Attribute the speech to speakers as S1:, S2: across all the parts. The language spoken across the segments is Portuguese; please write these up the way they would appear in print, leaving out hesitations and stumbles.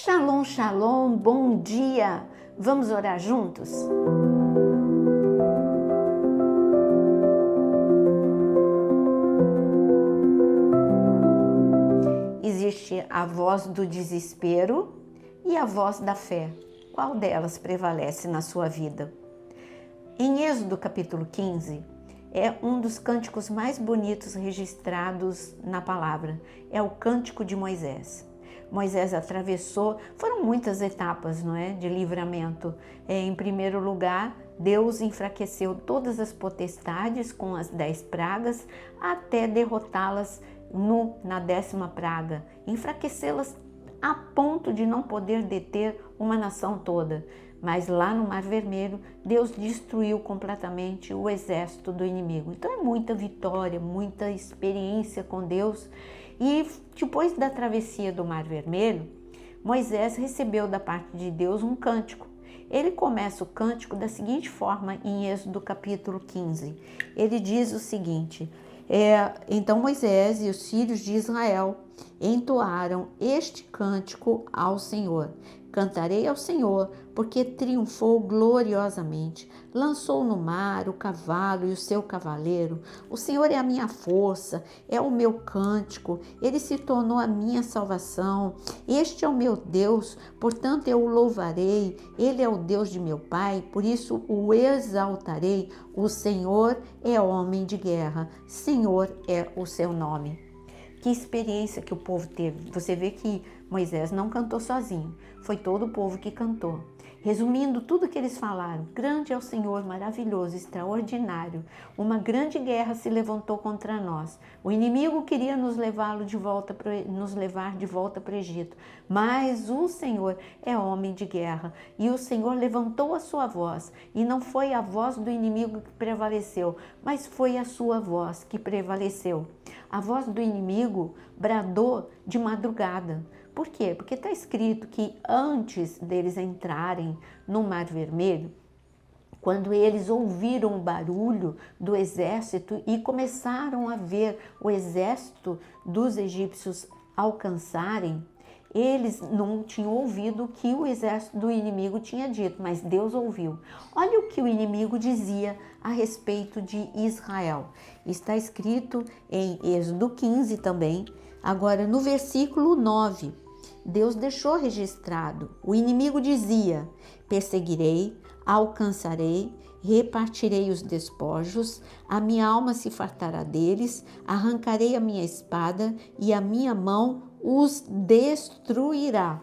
S1: Shalom, shalom, bom dia! Vamos orar juntos? Existe a voz do desespero e a voz da fé. Qual delas prevalece na sua vida? Em Êxodo capítulo 15, é um dos cânticos mais bonitos registrados na palavra. É o cântico de Moisés. Moisés atravessou, foram muitas etapas, não é, de livramento. Em primeiro lugar, Deus enfraqueceu todas as potestades com as 10 pragas até derrotá-las na 10ª praga, enfraquecê-las a ponto de não poder deter uma nação toda. Mas lá no Mar Vermelho, Deus destruiu completamente o exército do inimigo. Então é muita vitória, muita experiência com Deus. E depois da travessia do Mar Vermelho, Moisés recebeu da parte de Deus um cântico. Ele começa o cântico da seguinte forma em Êxodo capítulo 15. Ele diz o seguinte: então Moisés e os filhos de Israel entoaram este cântico ao Senhor. Cantarei ao Senhor, porque triunfou gloriosamente. Lançou no mar o cavalo e o seu cavaleiro. O Senhor é a minha força, é o meu cântico. Ele se tornou a minha salvação. Este é o meu Deus, portanto eu o louvarei. Ele é o Deus de meu pai, por isso o exaltarei. O Senhor é homem de guerra. Senhor é o seu nome. Que experiência que o povo teve. Você vê que Moisés não cantou sozinho, foi todo o povo que cantou. Resumindo tudo que eles falaram: grande é o Senhor, maravilhoso, extraordinário. Uma grande guerra se levantou contra nós. O inimigo queria nos levar de volta para o Egito. Mas o Senhor é homem de guerra. E o Senhor levantou a sua voz. E não foi a voz do inimigo que prevaleceu, mas foi a sua voz que prevaleceu. A voz do inimigo bradou de madrugada. Por quê? Porque está escrito que antes deles entrarem no Mar Vermelho, quando eles ouviram o barulho do exército e começaram a ver o exército dos egípcios alcançarem, eles não tinham ouvido o que o exército do inimigo tinha dito, mas Deus ouviu. Olha o que o inimigo dizia a respeito de Israel. Está escrito em Êxodo 15 também, agora no versículo 9. Deus deixou registrado. O inimigo dizia: perseguirei, alcançarei, repartirei os despojos, a minha alma se fartará deles, arrancarei a minha espada e a minha mão os destruirá.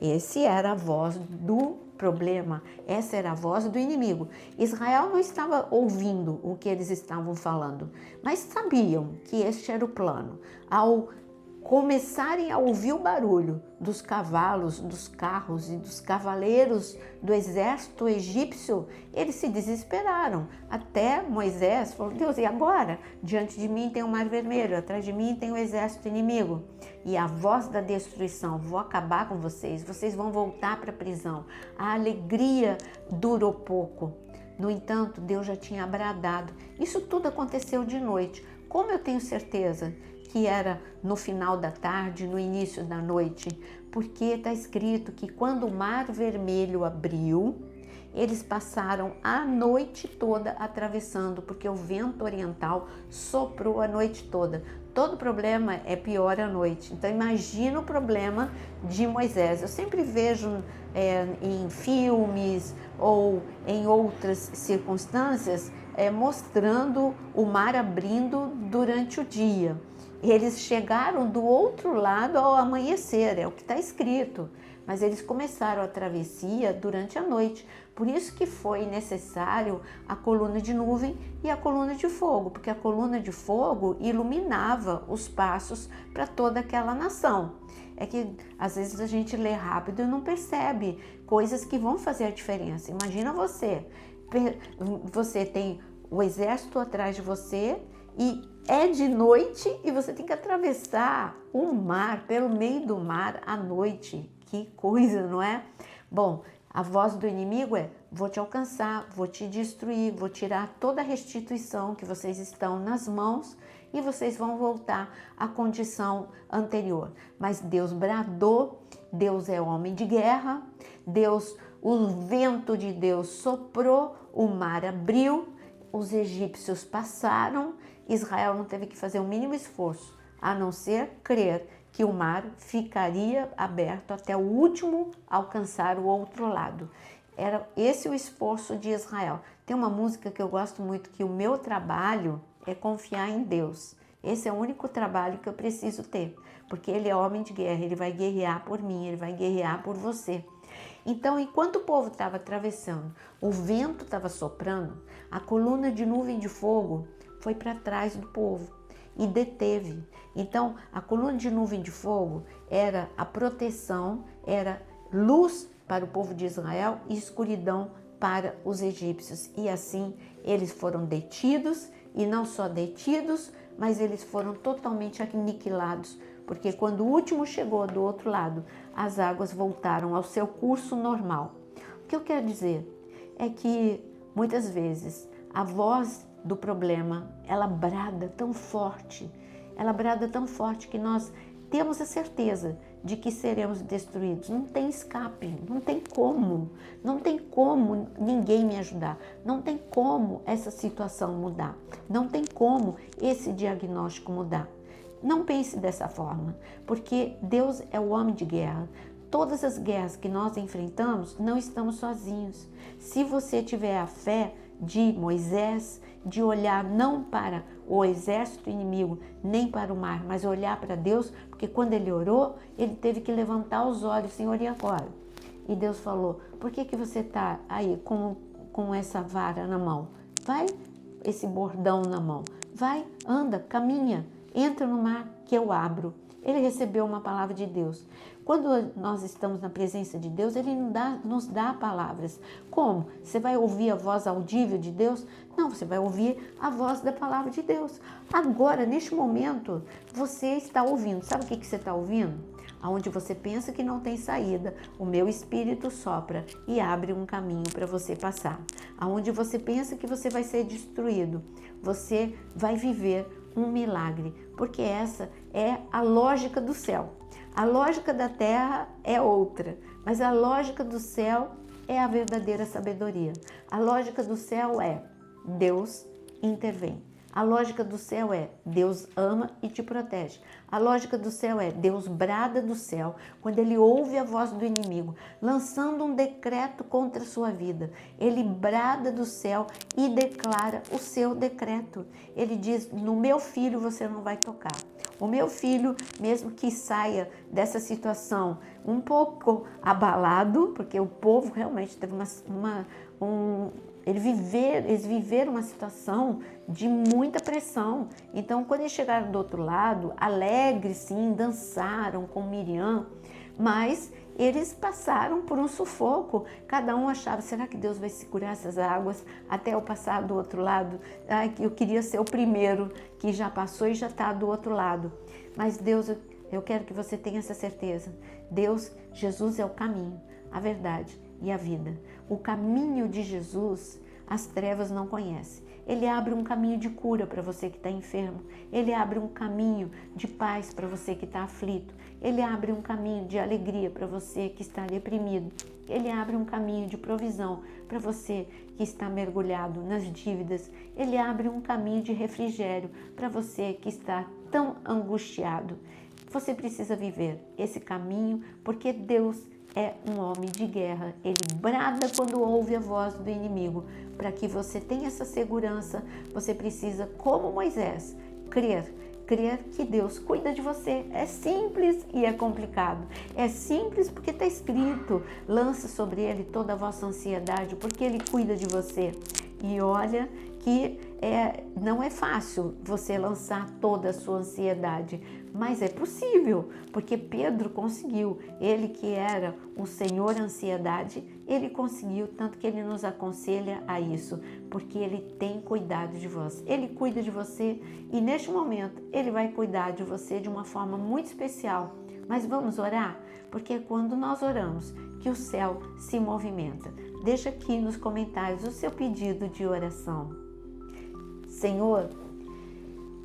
S1: Essa era a voz do problema, essa era a voz do inimigo. Israel não estava ouvindo o que eles estavam falando, mas sabiam que este era o plano. Ao começarem a ouvir o barulho dos cavalos, dos carros e dos cavaleiros do exército egípcio, eles se desesperaram. Até Moisés falou: Deus, e agora? Diante de mim tem o Mar Vermelho, atrás de mim tem o exército inimigo. E a voz da destruição: vou acabar com vocês, vocês vão voltar para a prisão. A alegria durou pouco. No entanto, Deus já tinha bradado. Isso tudo aconteceu de noite. Como eu tenho certeza que era no final da tarde, no início da noite? Porque está escrito que quando o Mar Vermelho abriu, eles passaram a noite toda atravessando, porque o vento oriental soprou a noite toda. Todo problema é pior à noite. Então imagina o problema de Moisés. Eu sempre vejo em filmes ou em outras circunstâncias mostrando o mar abrindo durante o dia. Eles chegaram do outro lado ao amanhecer, é o que está escrito. Mas eles começaram a travessia durante a noite. Por isso que foi necessário a coluna de nuvem e a coluna de fogo, porque a coluna de fogo iluminava os passos para toda aquela nação. É que às vezes a gente lê rápido e não percebe coisas que vão fazer a diferença. Imagina você tem o exército atrás de você e é de noite e você tem que atravessar o mar, pelo meio do mar à noite. Que coisa, não é? Bom, a voz do inimigo é: vou te alcançar, vou te destruir, vou tirar toda a restituição que vocês estão nas mãos e vocês vão voltar à condição anterior. Mas Deus bradou Deus é homem de guerra, o vento de Deus soprou, o mar abriu, os egípcios passaram, Israel não teve que fazer o mínimo esforço, a não ser crer que o mar ficaria aberto até o último alcançar o outro lado. Era esse o esforço de Israel. Tem uma música que eu gosto muito, que o meu trabalho é confiar em Deus. Esse é o único trabalho que eu preciso ter, porque Ele é homem de guerra, Ele vai guerrear por mim, Ele vai guerrear por você. Então, enquanto o povo estava atravessando, o vento estava soprando, a coluna de nuvem de fogo foi para trás do povo e deteve. Então, a coluna de nuvem de fogo era a proteção, era luz para o povo de Israel e escuridão para os egípcios. E assim, eles foram detidos, e não só detidos, mas eles foram totalmente aniquilados, porque quando o último chegou do outro lado, as águas voltaram ao seu curso normal. O que eu quero dizer é que muitas vezes a voz do problema, ela brada tão forte que nós temos a certeza de que seremos destruídos. Não tem escape, não tem como ninguém me ajudar, não tem como essa situação mudar, não tem como esse diagnóstico mudar. Não pense dessa forma, porque Deus é o homem de guerra. Todas as guerras que nós enfrentamos, não estamos sozinhos. Se você tiver a fé de Moisés, de olhar não para o exército inimigo, nem para o mar, mas olhar para Deus, porque quando ele orou, ele teve que levantar os olhos, Senhor, e agora? E Deus falou, por que você está aí com essa vara na mão? Vai, esse bordão na mão, vai, anda, caminha, entra no mar que eu abro. Ele recebeu uma palavra de Deus. Quando nós estamos na presença de Deus, Ele nos dá palavras. Como? Você vai ouvir a voz audível de Deus? Não, você vai ouvir a voz da palavra de Deus. Agora, neste momento, você está ouvindo. Sabe o que você está ouvindo? Aonde você pensa que não tem saída, o meu Espírito sopra e abre um caminho para você passar. Aonde você pensa que você vai ser destruído, você vai viver um milagre, porque essa é a lógica do céu. A lógica da terra é outra, mas a lógica do céu é a verdadeira sabedoria. A lógica do céu é Deus intervém. A lógica do céu é Deus ama e te protege. A lógica do céu é Deus brada do céu quando Ele ouve a voz do inimigo, lançando um decreto contra a sua vida. Ele brada do céu e declara o seu decreto. Ele diz, no meu filho você não vai tocar. O meu filho, mesmo que saia dessa situação um pouco abalado, porque o povo realmente teve eles viveram uma situação de muita pressão. Então, quando eles chegaram do outro lado, alegres sim, dançaram com Miriam, mas eles passaram por um sufoco. Cada um achava, será que Deus vai segurar essas águas até eu passar do outro lado? Ai, eu queria ser o primeiro que já passou e já está do outro lado. Mas Deus, eu quero que você tenha essa certeza. Deus, Jesus é o caminho, a verdade e a vida. O caminho de Jesus, as trevas não conhecem. Ele abre um caminho de cura para você que está enfermo. Ele abre um caminho de paz para você que está aflito. Ele abre um caminho de alegria para você que está deprimido. Ele abre um caminho de provisão para você que está mergulhado nas dívidas. Ele abre um caminho de refrigério para você que está tão angustiado. Você precisa viver esse caminho porque Deus é um homem de guerra. Ele brada quando ouve a voz do inimigo. Para que você tenha essa segurança, você precisa, como Moisés, crer que Deus cuida de você. É simples e é complicado. É simples porque está escrito, lança sobre Ele toda a vossa ansiedade, porque Ele cuida de você. E olha que não é fácil você lançar toda a sua ansiedade, mas é possível, porque Pedro conseguiu. Ele que era o Senhor ansiedade, ele conseguiu, tanto que ele nos aconselha a isso, porque ele tem cuidado de você. Ele cuida de você e neste momento ele vai cuidar de você de uma forma muito especial. Mas vamos orar? Porque é quando nós oramos que o céu se movimenta. Deixa aqui nos comentários o seu pedido de oração. Senhor,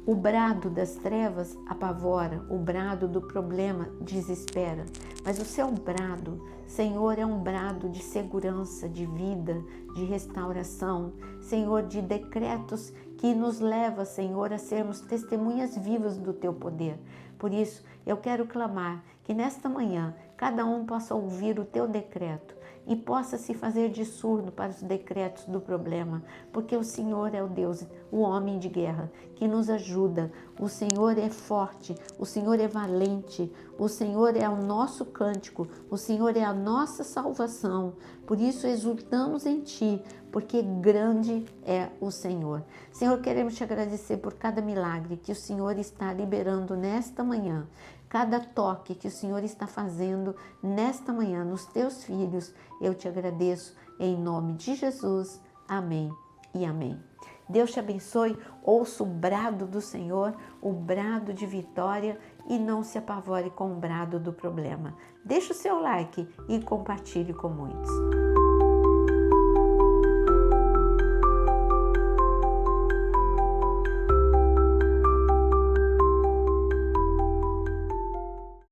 S1: O brado das trevas apavora, o brado do problema desespera, mas o seu brado, Senhor, é um brado de segurança, de vida, de restauração, Senhor, de decretos que nos leva, Senhor, a sermos testemunhas vivas do teu poder. Por isso, eu quero clamar que nesta manhã cada um possa ouvir o teu decreto e possa se fazer de surdo para os decretos do problema, porque o Senhor é o Deus, o homem de guerra, que nos ajuda. O Senhor é forte, o Senhor é valente, o Senhor é o nosso cântico, o Senhor é a nossa salvação. Por isso exultamos em Ti, porque grande é o Senhor. Senhor, queremos te agradecer por cada milagre que o Senhor está liberando nesta manhã, cada toque que o Senhor está fazendo nesta manhã nos teus filhos. Eu te agradeço em nome de Jesus. Amém e amém. Deus te abençoe. Ouça o brado do Senhor, o brado de vitória, e não se apavore com o brado do problema. Deixe o seu like e compartilhe com muitos.